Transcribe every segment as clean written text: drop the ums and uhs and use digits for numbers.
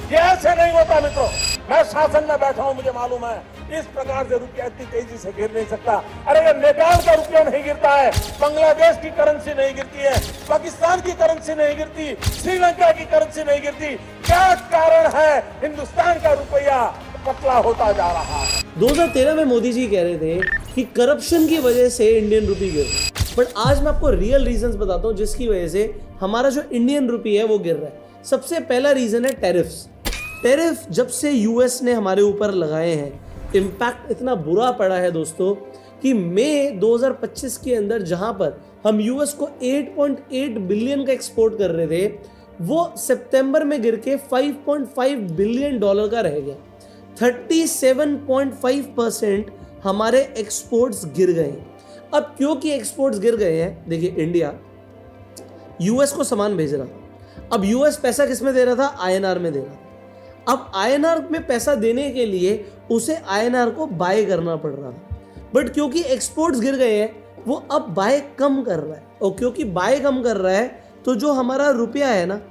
ये ऐसे नहीं होता मित्रों। मैं शासन में बैठा हूं, मुझे मालूम है इस प्रकार से रुपया इतनी तेजी से गिर नहीं सकता। अरे ये नेपाल का रुपया नहीं गिरता है, बांग्लादेश की करेंसी नहीं गिरती है, पाकिस्तान की करेंसी नहीं गिरती, श्रीलंका की करेंसी नहीं गिरती। क्या कारण है हिंदुस्तान का रुपया पतला होता जा रहा है? 2013 में मोदी जी कह रहे थे कि करप्शन की वजह से इंडियन रुपी गिर रहा है, बट आज मैं आपको रियल रीजंस बताता हूं जिसकी वजह से हमारा जो इंडियन रुपी है वो गिर रहा है। सबसे पहला रीजन है टैरिफ्स। टैरिफ जब से यूएस ने हमारे ऊपर लगाए हैं, इम्पैक्ट इतना बुरा पड़ा है दोस्तों कि मई 2025 के अंदर जहां पर हम यूएस को 8.8 बिलियन का एक्सपोर्ट कर रहे थे, वो सितंबर में गिर के $5.5 बिलियन का रह गया। 37.5% हमारे एक्सपोर्ट्स गिर गए। अब क्योंकि एक्सपोर्ट्स गिर गए हैं, देखिए इंडिया यूएस को सामान भेज रहा था, अब यूएस पैसा किस में दे रहा था? आईएनआर में दे रहा था। अब आईएनआर में पैसा देने के लिए उसे आईएनआर को बाय करना पड़ रहा था, बट क्योंकि एक्सपोर्ट्स गिर गए हैं वो अब बाय कम कर रहा है, और क्योंकि बाय कम कर रहा है तो जो हमारा रुपया है ना,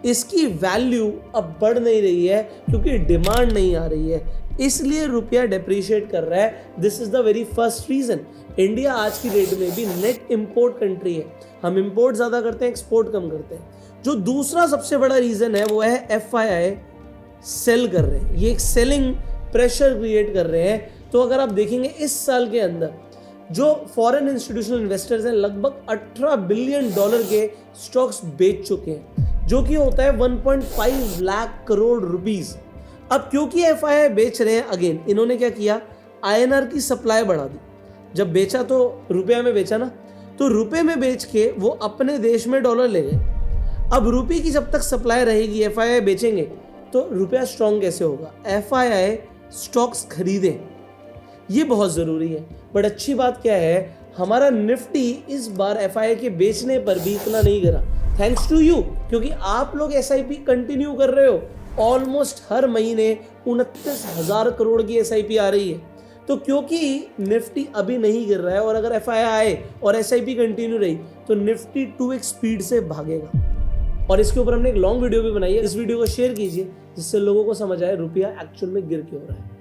इसकी वैल्यू अब बढ़ नहीं रही है क्योंकि डिमांड नहीं आ रही है, इसलिए रुपया डेप्रिशिएट कर रहा है। This is the very first reason. India आज की डेट में भी नेट इंपोर्ट कंट्री है, हम इंपोर्ट ज़्यादा करते हैं, एक्सपोर्ट कम करते हैं। जो दूसरा सबसे बड़ा रीजन है वो है एफआईआई सेल कर रहे हैं, ये एक सेलिंग प्रेशर क्रिएट कर रहे हैं। तो अगर आप देखेंगे इस साल के अंदर जो फॉरेन इंस्टीट्यूशनल इन्वेस्टर्स हैं लगभग $18 बिलियन के स्टॉक्स बेच चुके हैं, जो कि होता है 1.5 लाख करोड़ रुपीस। अब क्योंकि एफआईआई बेच रहे हैं, अगेन इन्होंने क्या किया, आईएनआर की सप्लाई बढ़ा दी। जब बेचा तो रुपया में बेचा ना, तो रुपये में बेच के वो अपने देश में डॉलर ले गए। अब रुपये की जब तक सप्लाई रहेगी, एफआईआई बेचेंगे तो रुपया स्ट्रॉन्ग कैसे होगा? एफआईआई स्टॉक्स खरीदे, ये बहुत ज़रूरी है। बट अच्छी बात क्या है, हमारा निफ्टी इस बार एफआईआई के बेचने पर भी इतना नहीं गिरा, थैंक्स टू यू, क्योंकि आप लोग एसआईपी कंटिन्यू कर रहे हो। ऑलमोस्ट हर महीने 29,000 करोड़ की एसआईपी आ रही है। तो क्योंकि निफ्टी अभी नहीं गिर रहा है और अगर एफआईआई आए और एसआईपी कंटिन्यू रही तो निफ्टी 2x स्पीड से भागेगा। और इसके ऊपर हमने एक लॉन्ग वीडियो भी बनाई है, इस वीडियो को शेयर कीजिए जिससे लोगों को समझ आए रुपया एक्चुअल में गिर क्यों रहा है।